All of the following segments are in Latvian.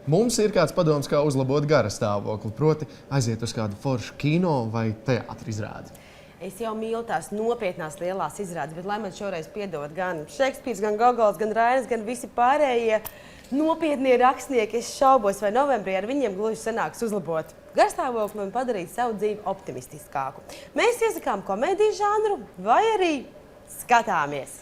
Mums ir kāds padoms, kā uzlabot gara stāvokli, proti aiziet uz kādu foršu kino vai teātra izrādi. Es jau mīlu tās nopietnās lielās izrādes, bet lai man šoreiz piedod gan Šekspīrs, gan Gogols, gan Rainis, gan visi pārējie nopietnie rakstnieki, es šaubos, vai novembrī ar viņiem gluži sanāks uzlabot garstāvokli un padarīt savu dzīvi optimistiskāku. Mēs iesakām komēdiju žanru vai arī skatāmies.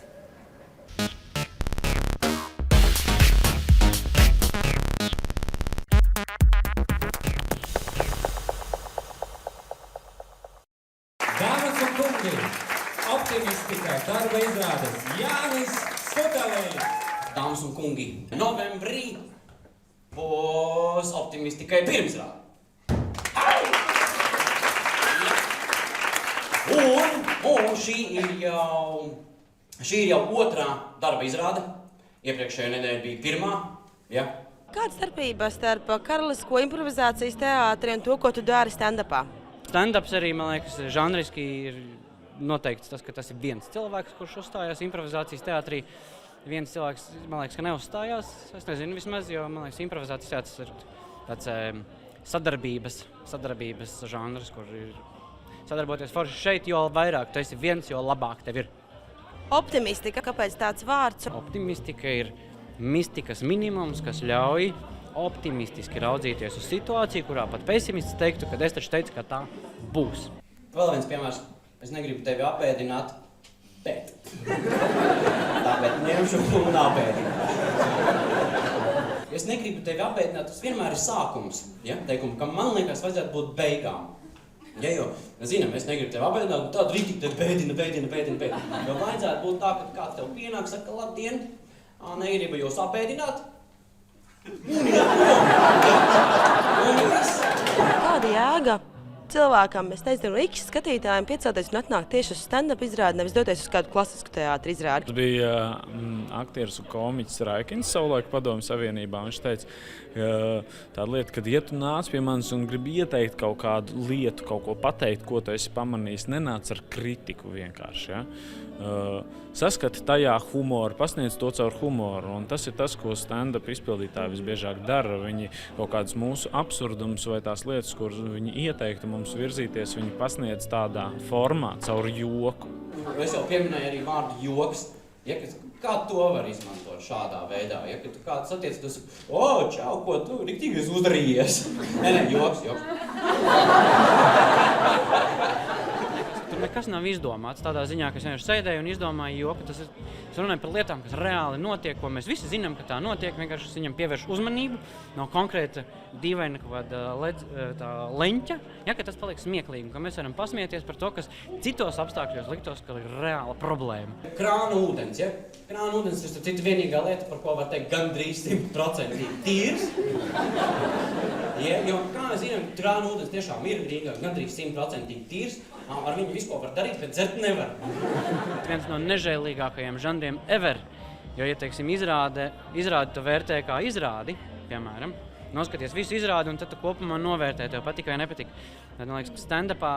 Dāmas un kungi, optimistika darba izrādes Jānis Skutelējs. Dāmas un kungi, novembrī būs optimistikai pirmsrāde. Un šī ir jau otrā darba izrāde. Iepriekšējā nedēļa bija pirmā. Ja? Kāda starpība starp karalisko improvizācijas teātri un to, ko tu dari stand-upā? Stand-ups arī, man liekas, žanriski ir noteikts tas, ka tas ir viens cilvēks, kurš uzstājās improvizācijas teātrī. Viens cilvēks, man liekas, ka neuzstājās. Es nezinu vismaz, jo, man liekas, improvizācijas teātris ir tāds sadarbības žanrs, kur ir sadarboties forši šeit, jo vairāk tu esi viens, jo labāk tev ir. Optimistika, kāpēc tāds vārds? Optimistika ir mistikas minimums, kas ļauj optimistiski raudzīties uz situāciju, kurā pat pesimists teiktu, ka es taču teicu, ka tā būs. Vēl viens piemērs. Es negribu tevi apēdināt, bet tāpēc ņemšu un apēdināšu. Es negribu tevi apēdināt, tas vienmēr ir sākums. Ja? Teikumu, ka man liekas, vajadzētu būt beigām. Ja, jo, zinām, es negribu tevi apēdināt, un tādu rītīgi tevi bēdina. Jo vajadzētu būt tā, ka kāds tev pienāk, saka, labdien, negribu jūs apēdināt. Kāda jēga cilvēkam, es nezinu, X skatītājiem piecelties un atnākt tieši uz stand-up izrādi, nevis doties uz kādu klasisku teātri izrādi? Tas bija aktieris un komiķis Raikins savulaik Padomju Savienībā. Viņš teica, tāda lieta, kad ja tu nāc pie manis un gribi ieteikt kaut kādu lietu, kaut ko pateikt, ko tu esi pamanījis, nenāc ar kritiku vienkārši. Ja? Saskati tajā humoru, pasniedz to caur humoru. Un tas ir tas, ko stand-up izpildītāji visbiežāk dara. Viņi kaut kādus mūsu absurdumus vai tās lietas, kuras viņi ieteiktu mums virzīties, viņi pasniedz tādā formā, caur joku. Es jau pieminēju arī vārdu joks. Ja, kā to var izmantot šādā veidā? Ja, kad tu kāds satiec, tu saki, čau, ko tu riktīgi uzdarījies? Nē, joks. Tur nekas nav izdomāts tādā ziņā, ka es vienkārši sēdēju un izdomāju joku. Tas runāja par lietām, kas reāli notiek, ko mēs visi zinām, ka tā notiek. Vienkārši es viņam pievēršu uzmanību, nav konkrēta dīvaina kaut kāda leņķa, ja, ka tas paliek smieklīgi, ka mēs varam pasmieties par to, kas citos apstākļos liktos, ka ir reāla problēma. Krāna ūdens, ja? Krāna ūdens ir citu vienīgā lieta, par ko var teikt gandrīz 100% tīrs. Ja, jo, kā mēs zinām, krāna ūdens tiešām ir Rīgā gandrīz 100% tīrs. Ar viņu visu ko var darīt, bet dzert nevar. Viens no nežēlīgākajiem žanriem ever, jo, ja teiksim, izrādi tu vērtē kā izrādi, piemēram, noskaties visu izrādi un tad tu kopumā novērtē, tev patīk vai nepatīk. Tad, man liekas, stand-upā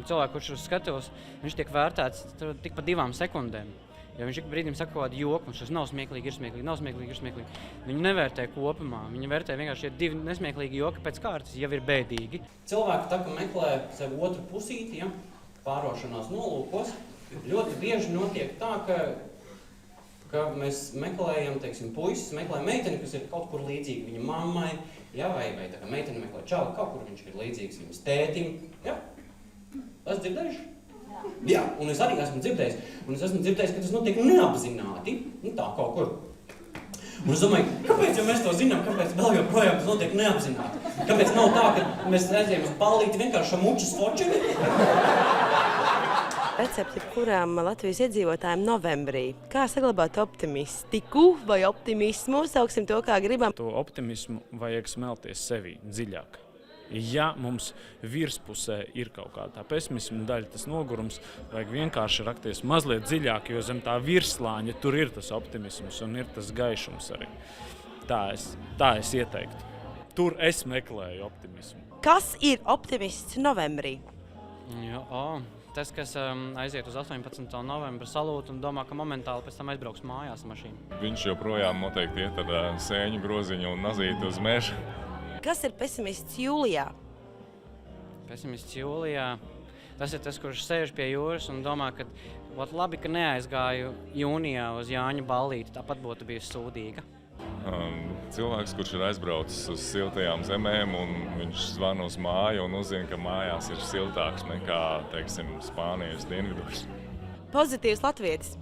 cilvēku, kurš uz skatuves, viņš tiek vērtēts tik pa 2 sekundēm. Jo viņš ik brīdim saka kaut kādu joku, un šis nav smieklīgi, ir smieklīgi. Viņu nevērtē kopumā, viņi vērtē vienkārši šie 2 nesmieklīgi joki pēc kārtas, jau ir bēdīgi. Cilvēki tā, ka meklē sev otru pusīti, ja, pārošanās nolūkos, ļoti bieži notiek tā, ka mēs meklējam, teiksim, puisis, meklē meiteni, kas ir kaut kur līdzīga viņa mammai, ja, vai tā kā meiteni meklē čalu, kaut kur viņš ir līdzīgs viņas tētim, ja. Es dzirdējuši? Jā, un es arī esmu dzirdējis. Un es esmu dzirdējis, ka tas notiek neapzināti. Nu tā, kaut kur. Un es domāju, kāpēc jau mēs to zinām, kāpēc vēl joprojām tas notiek neapzināti? Kāpēc nav tā, ka mēs aizējam uz ballīti vienkārši ar mučas fočeni? Recepti kurām Latvijas iedzīvotājiem novembrī. Kā saglabāt optimistiku vai optimismu? Sauksim to, kā gribam. To optimismu vajag smelties sevī dziļāk. Ja mums virspusē ir kaut kāda pesimisma daļa, tas nogurums, vajag vienkārši rakties mazliet dziļāk, jo zem tā virslāņa tur ir tas optimisms un ir tas gaišums arī. Tā es ieteiktu. Tur es meklēju optimismu. Kas ir optimists novembrī? Jā, tas, kas aiziet uz 18. novembra salūtu un domā, ka momentāli pēc tam aizbrauks mājās mašīnu. Viņš joprojām noteikti iet ar sēņu groziņu un nazīti uz mežu. Kas ir pesimists jūlijā? Pesimists jūlijā. Tas ir tas, kurš sēž pie jūras un domā, ka labi, ka neaizgāju jūnijā uz Jāņa ballīti, tāpat būtu bijusi sūdīga. Cilvēks, kurš ir aizbraucis uz siltajām zemēm, un viņš zvana uz māju un uzzina, ka mājās ir siltāks nekā, teiksim, Spānijas dienvidos. Pozitīvs latvietis.